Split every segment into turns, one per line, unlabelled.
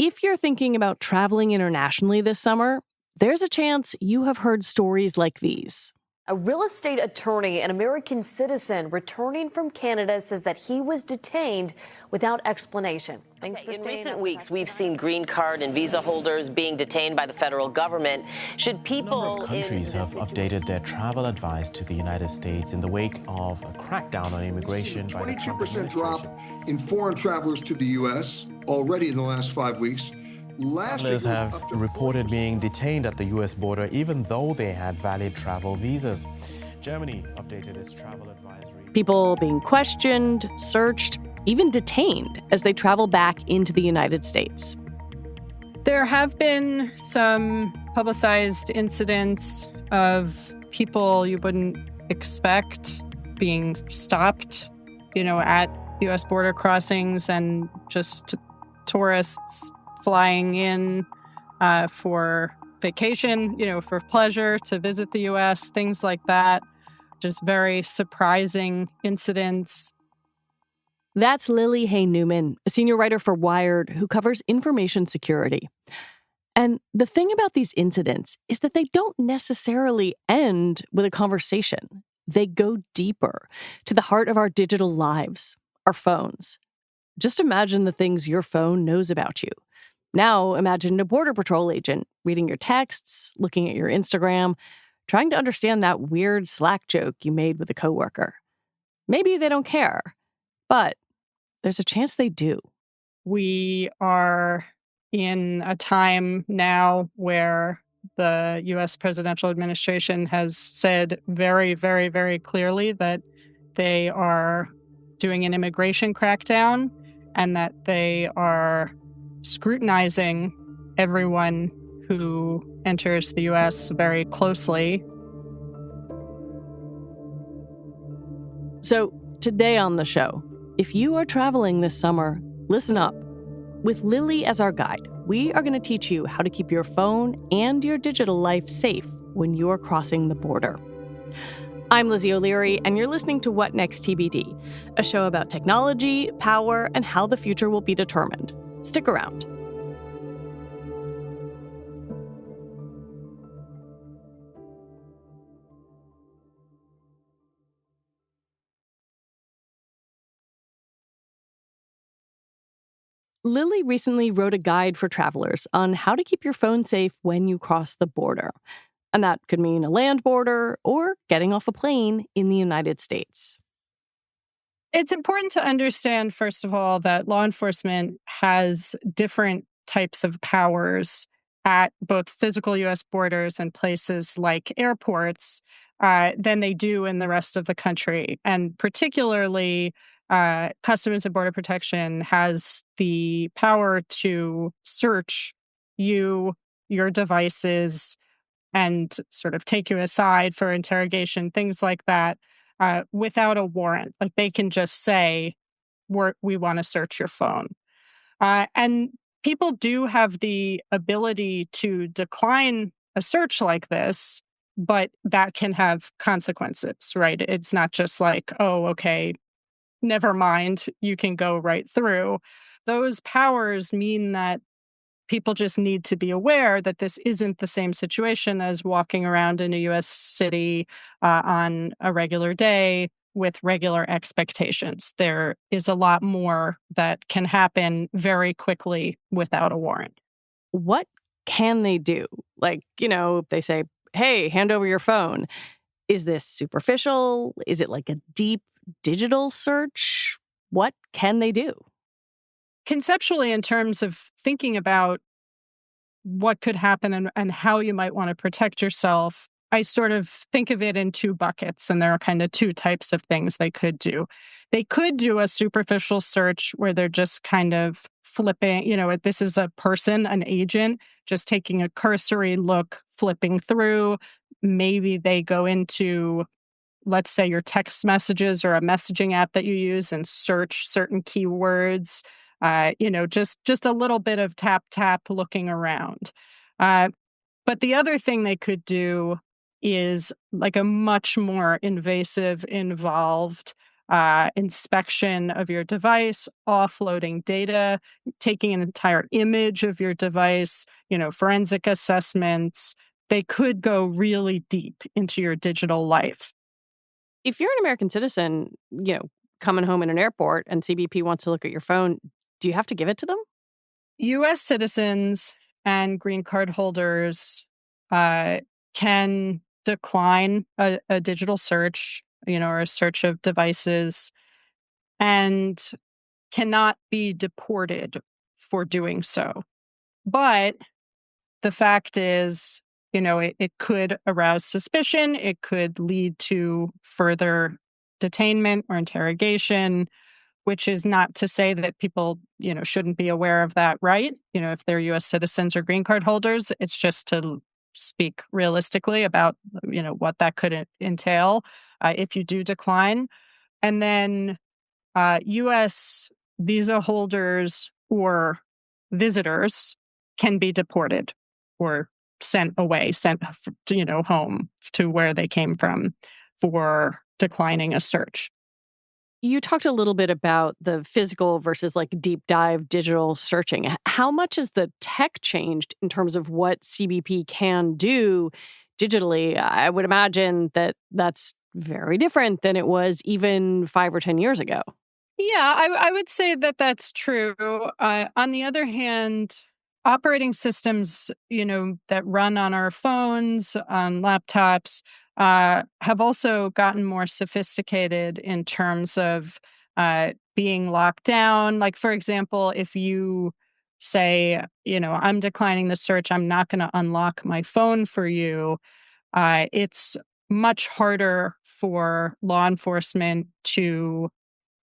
If you're thinking about traveling internationally this summer, there's a chance you have heard stories like these.
A real estate attorney, an American citizen returning from Canada, says that he was detained without explanation.
In recent weeks, we've seen green card and visa holders being detained by the federal government. Should people
A number of countries have updated their travel advice to the United States in the wake of a crackdown on immigration by the Trump administration.
22% drop in foreign travelers to the U.S. already in the last 5 weeks.
Travelers have reported being detained at the U.S. border even though they had valid travel visas. Germany updated its travel advisory.
People being questioned, searched, even detained as they travel back into the United States.
There have been some publicized incidents of people you wouldn't expect being stopped, at U.S. border crossings, and just tourists flying in for vacation, for pleasure, to visit the U.S., things like that. Just very surprising incidents.
That's Lily Hay Newman, a senior writer for Wired who covers information security. And the thing about these incidents is that they don't necessarily end with a conversation. They go deeper to the heart of our digital lives, our phones. Just imagine the things your phone knows about you. Now imagine a Border Patrol agent reading your texts, looking at your Instagram, trying to understand that weird Slack joke you made with a coworker. Maybe they don't care, but there's a chance they do.
We are in a time now where the U.S. presidential administration has said very, very, very clearly that they are doing an immigration crackdown and that they are scrutinizing everyone who enters the U.S. very closely.
So today on the show, if you are traveling this summer, listen up. With Lily as our guide, we are going to teach you how to keep your phone and your digital life safe when you're crossing the border. I'm Lizzie O'Leary, and you're listening to What Next TBD, a show about technology, power, and how the future will be determined. Stick around. Lily recently wrote a guide for travelers on how to keep your phone safe when you cross the border. And that could mean a land border or getting off a plane in the United States.
It's important to understand, first of all, that law enforcement has different types of powers at both physical U.S. borders and places like airports than they do in the rest of the country. And particularly, Customs and Border Protection has the power to search you, your devices, and sort of take you aside for interrogation, things like that, without a warrant. Like, they can just say, we want to search your phone. And people do have the ability to decline a search like this, but that can have consequences, right? It's not just like, oh, okay, never mind, you can go right through. Those powers mean that people just need to be aware that this isn't the same situation as walking around in a U.S. city on a regular day with regular expectations. There is a lot more that can happen very quickly without a warrant.
What can they do? Like, if they say, hey, hand over your phone. Is this superficial? Is it like a deep digital search? What can they do?
Conceptually, in terms of thinking about what could happen and how you might want to protect yourself, I sort of think of it in two buckets, and there are kind of two types of things they could do. They could do a superficial search where they're just kind of flipping, this is a person, an agent, just taking a cursory look, flipping through. Maybe they go into, let's say, your text messages or a messaging app that you use and search certain keywords. Just a little bit of tap looking around. But the other thing they could do is like a much more invasive, involved inspection of your device, offloading data, taking an entire image of your device, forensic assessments. They could go really deep into your digital life.
If you're an American citizen, coming home in an airport and CBP wants to look at your phone, do you have to give it to them?
U.S. citizens and green card holders can decline a digital search, or a search of devices, and cannot be deported for doing so. But the fact is, it could arouse suspicion. It could lead to further detainment or interrogation, which is not to say that people, shouldn't be aware of that, right? If they're U.S. citizens or green card holders, it's just to speak realistically about, what that could entail if you do decline. And then U.S. visa holders or visitors can be deported or sent away, sent home to where they came from for declining a search.
You talked a little bit about the physical versus deep dive digital searching. How much has the tech changed in terms of what CBP can do digitally? I would imagine that that's very different than it was even 5 or 10 years ago.
Yeah, I would say that that's true. On the other hand, operating systems, that run on our phones, on laptops, have also gotten more sophisticated in terms of being locked down. Like, for example, if you say, I'm declining the search, I'm not going to unlock my phone for you, it's much harder for law enforcement to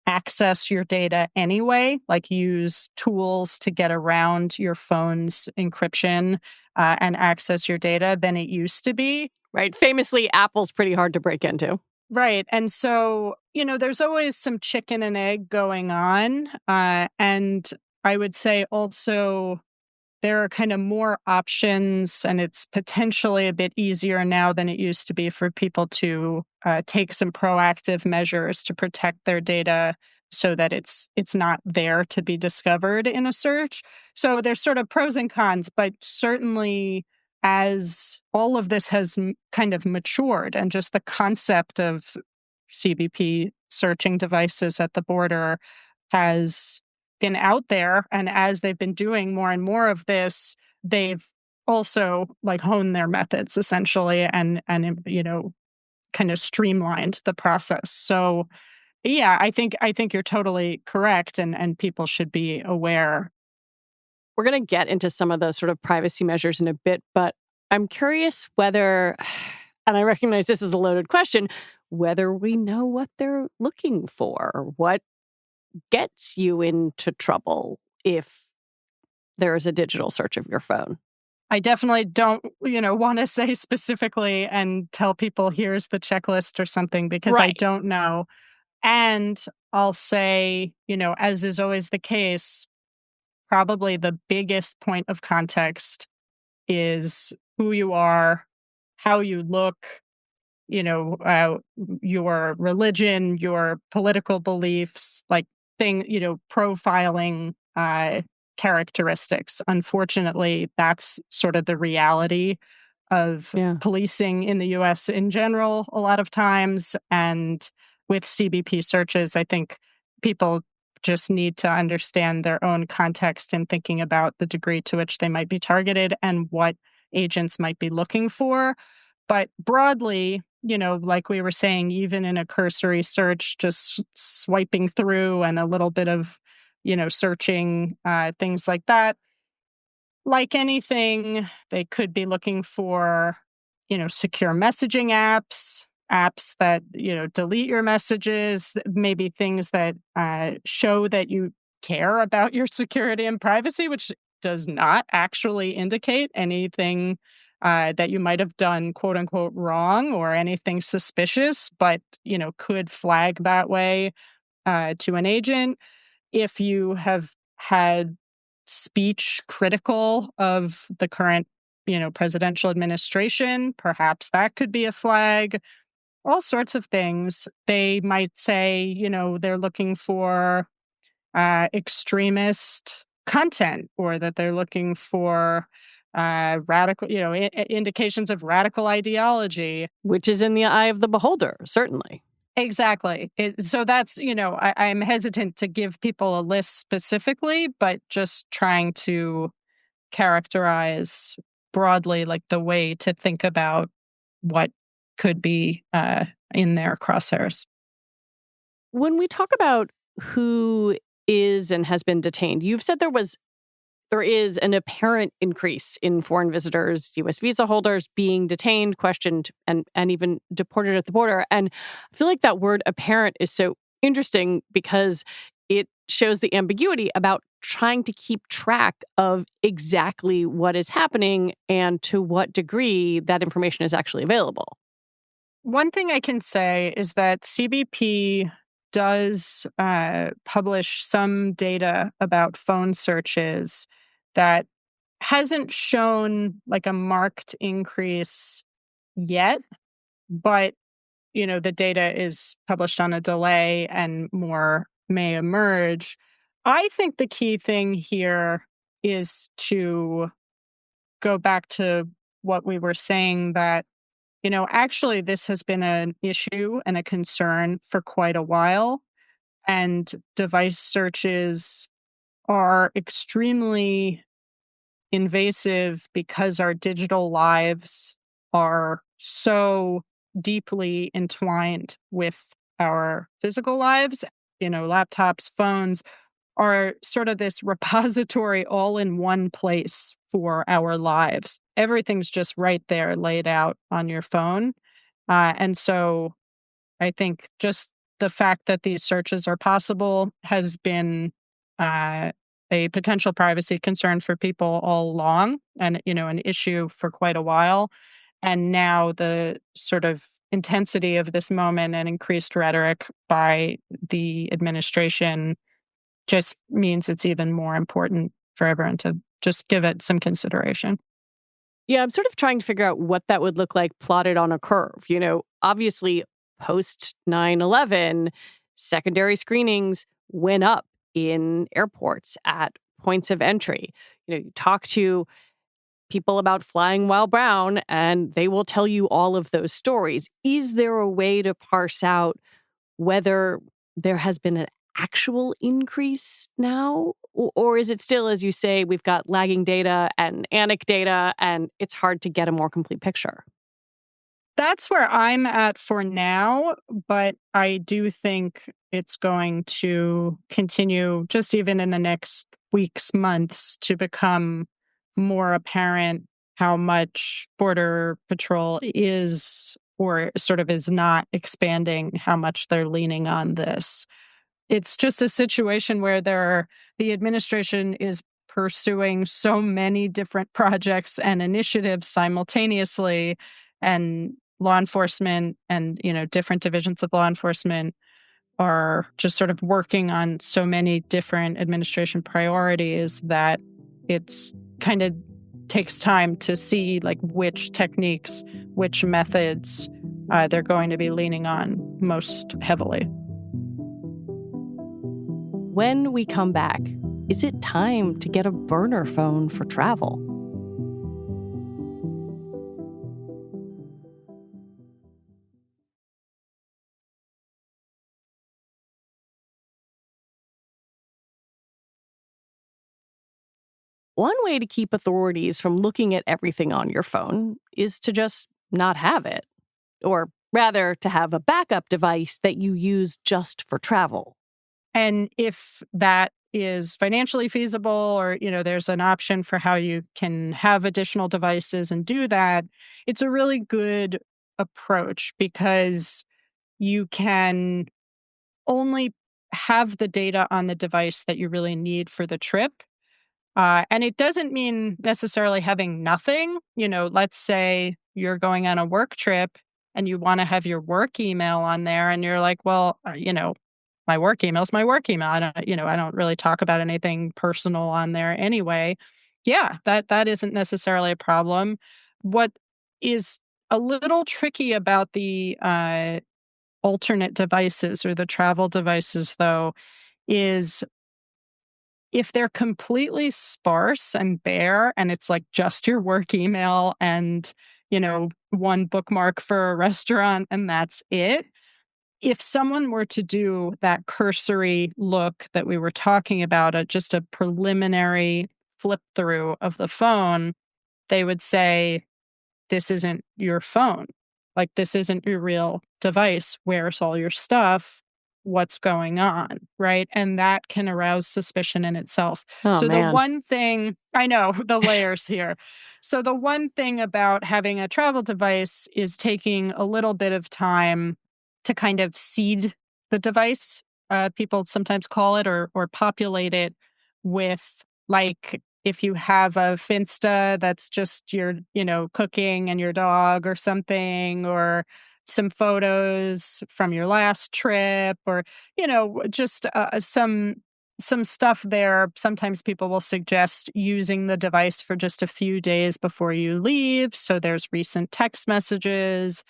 access your data anyway, like use tools to get around your phone's encryption and access your data than it used to be.
Right. Famously, Apple's pretty hard to break into.
Right. And so, there's always some chicken and egg going on. And I would say also there are kind of more options, and it's potentially a bit easier now than it used to be for people to take some proactive measures to protect their data so that it's not there to be discovered in a search. So there's sort of pros and cons, but certainly as all of this has kind of matured and just the concept of CBP searching devices at the border has been out there, and as they've been doing more and more of this, they've also honed their methods essentially and kind of streamlined the process. So yeah, I think you're totally correct, and people should be aware.
We're going to get into some of those sort of privacy measures in a bit, but I'm curious whether, and I recognize this is a loaded question, whether we know what they're looking for, what gets you into trouble if there is a digital search of your phone.
I definitely don't, want to say specifically and tell people here's the checklist or something, because
Right.
I don't know. And I'll say, as is always the case, probably the biggest point of context is who you are, how you look, your religion, your political beliefs, profiling characteristics. Unfortunately, that's sort of the reality of policing in the U.S. in general, a lot of times. And with CBP searches, I think people just need to understand their own context in thinking about the degree to which they might be targeted and what agents might be looking for. But broadly, like we were saying, even in a cursory search, just swiping through and a little bit of, searching, things like that. Like anything, they could be looking for, secure messaging apps that, delete your messages, maybe things that show that you care about your security and privacy, which does not actually indicate anything that you might have done, quote unquote, wrong or anything suspicious, but, could flag that way to an agent. If you have had speech critical of the current, presidential administration, perhaps that could be a flag. all sorts of things. They might say, they're looking for extremist content, or that they're looking for radical, indications of radical ideology.
Which is in the eye of the beholder, certainly.
Exactly. So that's, I'm hesitant to give people a list specifically, but just trying to characterize broadly, like the way to think about what could be in their crosshairs.
When we talk about who is and has been detained, you've said there is an apparent increase in foreign visitors, U.S. visa holders being detained, questioned, and even deported at the border. And I feel like that word apparent is so interesting because it shows the ambiguity about trying to keep track of exactly what is happening and to what degree that information is actually available.
One thing I can say is that CBP does publish some data about phone searches that hasn't shown like a marked increase yet, but the data is published on a delay and more may emerge. I think the key thing here is to go back to what we were saying, that actually, this has been an issue and a concern for quite a while. And device searches are extremely invasive because our digital lives are so deeply entwined with our physical lives. Laptops, phones are sort of this repository all in one place for our lives. Everything's just right there laid out on your phone. And so I think just the fact that these searches are possible has been a potential privacy concern for people all along, and, an issue for quite a while. And now the sort of intensity of this moment and increased rhetoric by the administration just means it's even more important for everyone to just give it some consideration.
Yeah, I'm sort of trying to figure out what that would look like plotted on a curve. Obviously, post 9/11, secondary screenings went up in airports at points of entry. You talk to people about flying while brown, and they will tell you all of those stories. Is there a way to parse out whether there has been an actual increase now? Or is it still, as you say, we've got lagging data and anecdata, and it's hard to get a more complete picture?
That's where I'm at for now, but I do think it's going to continue, just even in the next weeks, months, to become more apparent how much Border Patrol is, or sort of is not, expanding how much they're leaning on this. It's just a situation where the administration is pursuing so many different projects and initiatives simultaneously, and law enforcement and, different divisions of law enforcement are just sort of working on so many different administration priorities that it's kind of takes time to see like which techniques, which methods they're going to be leaning on most heavily.
When we come back, is it time to get a burner phone for travel? One way to keep authorities from looking at everything on your phone is to just not have it. Or rather, to have a backup device that you use just for travel.
And if that is financially feasible, or, there's an option for how you can have additional devices and do that, it's a really good approach, because you can only have the data on the device that you really need for the trip. And it doesn't mean necessarily having nothing. Let's say you're going on a work trip and you want to have your work email on there, and you're like, well, my work email is my work email. I don't really talk about anything personal on there anyway. Yeah, that isn't necessarily a problem. What is a little tricky about the alternate devices or the travel devices, though, is if they're completely sparse and bare and it's like just your work email and, one bookmark for a restaurant and that's it. If someone were to do that cursory look that we were talking about, just a preliminary flip through of the phone, they would say, this isn't your phone. Like, this isn't your real device. Where's all your stuff? What's going on? Right. And that can arouse suspicion in itself.
Oh,
So, the
man.
one thing I know, the layers here. So, the one thing about having a travel device is taking a little bit of time to kind of seed the device. People sometimes call it or populate it with, like, if you have a Finsta that's just your, cooking and your dog or something, or some photos from your last trip, or, just some stuff there. Sometimes people will suggest using the device for just a few days before you leave. So there's recent text messages,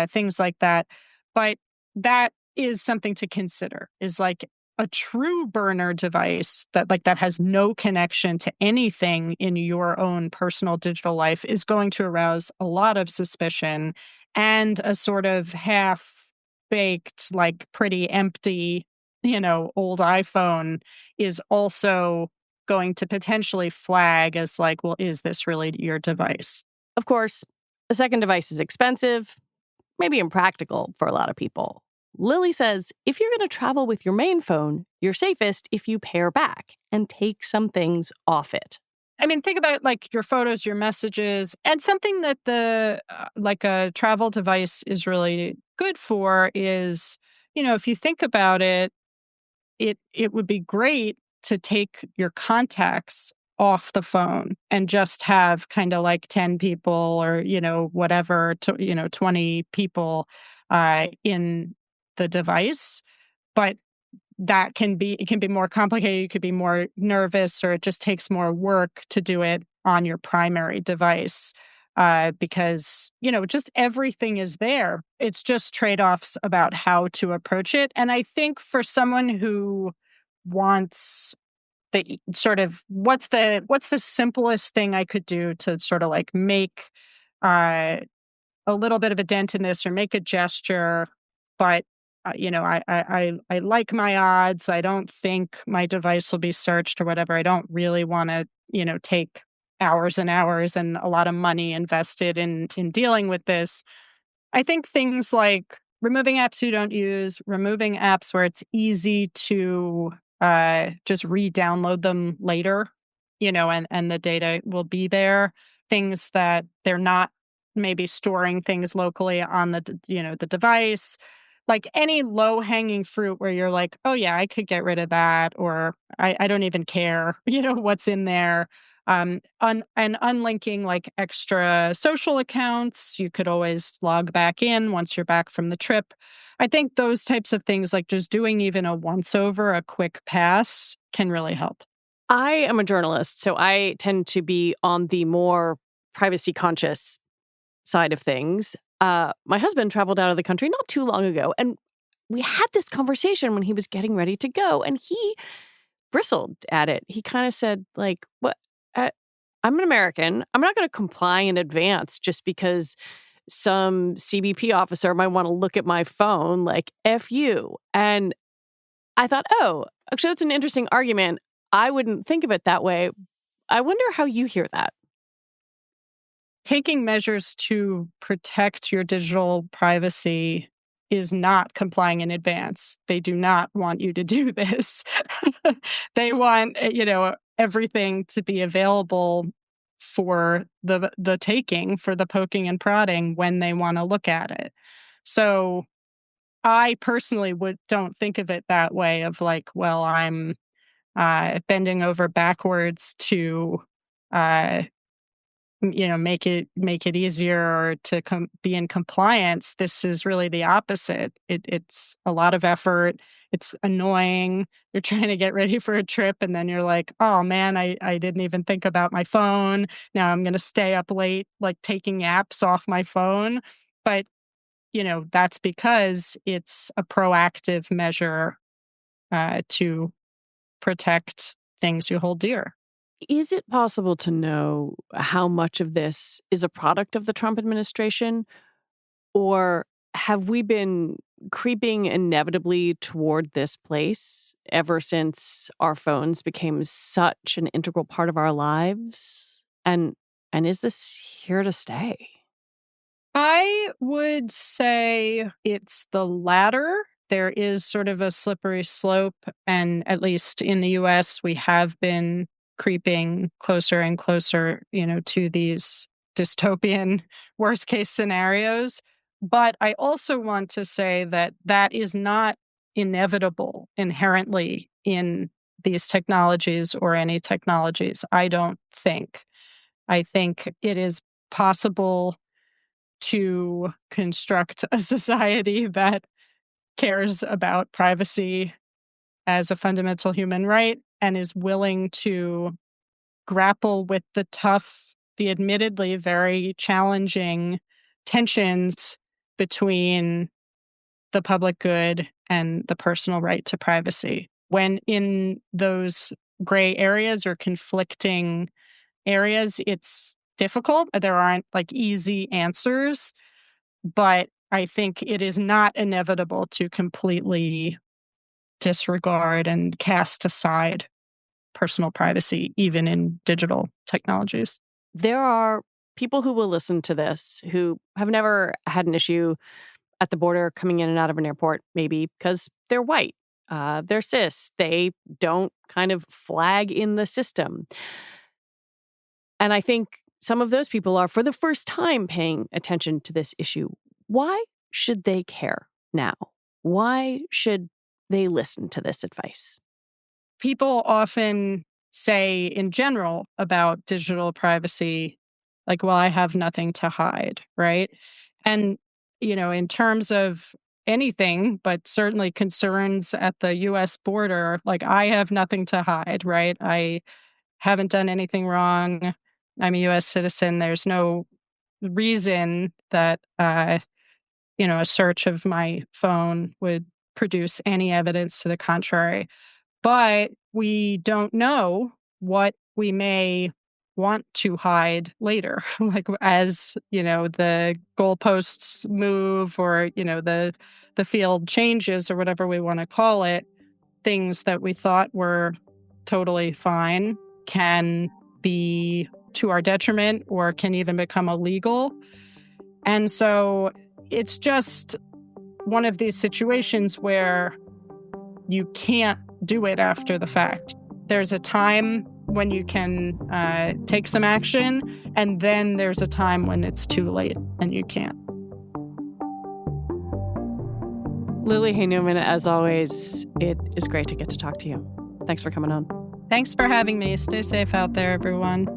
things like that. But that is something to consider, is like a true burner device that has no connection to anything in your own personal digital life is going to arouse a lot of suspicion, and a sort of half baked, like pretty empty, old iPhone is also going to potentially flag as like, well, is this really your device?
Of course, a second device is expensive, maybe impractical for a lot of people. Lily says if you're going to travel with your main phone, you're safest if you pare back and take some things off it.
I mean, think about like your photos, your messages, and something that like a travel device is really good for is, if you think about it, it would be great to take your contacts off the phone and just have kind of like 10 people or, whatever, 20 people in the device. But it can be more complicated. You could be more nervous, or it just takes more work to do it on your primary device because, just everything is there. It's just trade-offs about how to approach it. And I think for someone who wants the sort of what's the simplest thing I could do to sort of like make a little bit of a dent in this or make a gesture, but I like my odds. I don't think my device will be searched or whatever. I don't really want to, take hours and hours and a lot of money invested in dealing with this. I think things like removing apps you don't use, removing apps where it's easy to just re-download them later, and the data will be there. Things that they're not maybe storing things locally on the device, like any low-hanging fruit where you're like, oh yeah, I could get rid of that, or I don't even care, what's in there. And unlinking like extra social accounts, you could always log back in once you're back from the trip. I think those types of things, like just doing even a once-over, a quick pass, can really help.
I am a journalist, so I tend to be on the more privacy-conscious side of things. My husband traveled out of the country not too long ago, and we had this conversation when he was getting ready to go, and he bristled at it. He kind of said, like, "What? I'm an American. I'm not going to comply in advance just because some CBP officer might want to look at my phone. Like, F you." And I thought, oh, actually, that's an interesting argument. I wouldn't think of it that way. I wonder how you hear that.
Taking measures to protect your digital privacy is not complying in advance. They do not want you to do this. They want, everything to be available for the taking, for the poking and prodding when they want to look at it. So I personally don't think of it that way of like, well, I'm bending over backwards to make it easier to be in compliance. This is really the opposite. It's a lot of effort. It's annoying. You're trying to get ready for a trip, and then you're like, oh man, I didn't even think about my phone. Now I'm going to stay up late, like taking apps off my phone. But, that's because it's a proactive measure to protect things you hold dear.
Is it possible to know how much of this is a product of the Trump administration, or have we been creeping inevitably toward this place ever since our phones became such an integral part of our lives? And is this here to stay?
I would say it's the latter. There is sort of a slippery slope, and at least in the US, we have been creeping closer and closer, to these dystopian worst case scenarios. But I also want to say that is not inevitable inherently in these technologies or any technologies, I don't think. I think it is possible to construct a society that cares about privacy as a fundamental human right and is willing to grapple with the admittedly very challenging tensions between the public good and the personal right to privacy. When in those gray areas or conflicting areas, it's difficult. There aren't easy answers, but I think it is not inevitable to completely disregard and cast aside personal privacy, even in digital technologies.
There are people who will listen to this who have never had an issue at the border coming in and out of an airport, maybe because they're white, they're cis, they don't kind of flag in the system. And I think some of those people are, for the first time, paying attention to this issue. Why should they care now? Why should they listen to this advice?
People often say in general about digital privacy, well, I have nothing to hide, right? And, in terms of anything, but certainly concerns at the U.S. border, I have nothing to hide, right? I haven't done anything wrong. I'm a U.S. citizen. There's no reason that, a search of my phone would produce any evidence to the contrary. But we don't know what we may want to hide later, as, the goalposts move or, the field changes or whatever we want to call it. Things that we thought were totally fine can be to our detriment or can even become illegal. And so it's just one of these situations where you can't do it after the fact. There's a time when you can take some action, and then there's a time when it's too late and you can't.
Lily Hay Newman, as always, it is great to get to talk to you. Thanks for coming on.
Thanks for having me. Stay safe out there, everyone.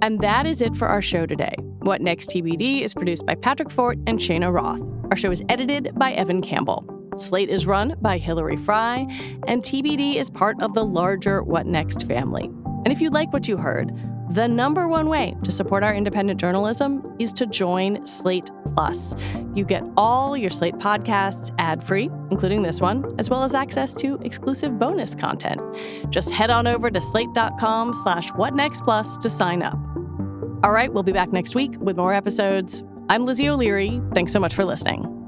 And that is it for our show today. What Next TBD is produced by Patrick Fort and Shayna Roth. Our show is edited by Evan Campbell. Slate is run by Hillary Fry, and TBD is part of the larger What Next family. And if you like what you heard, the number one way to support our independent journalism is to join Slate Plus. You get all your Slate podcasts ad-free, including this one, as well as access to exclusive bonus content. Just head on over to slate.com/whatnextplus to sign up. All right, we'll be back next week with more episodes. I'm Lizzie O'Leary. Thanks so much for listening.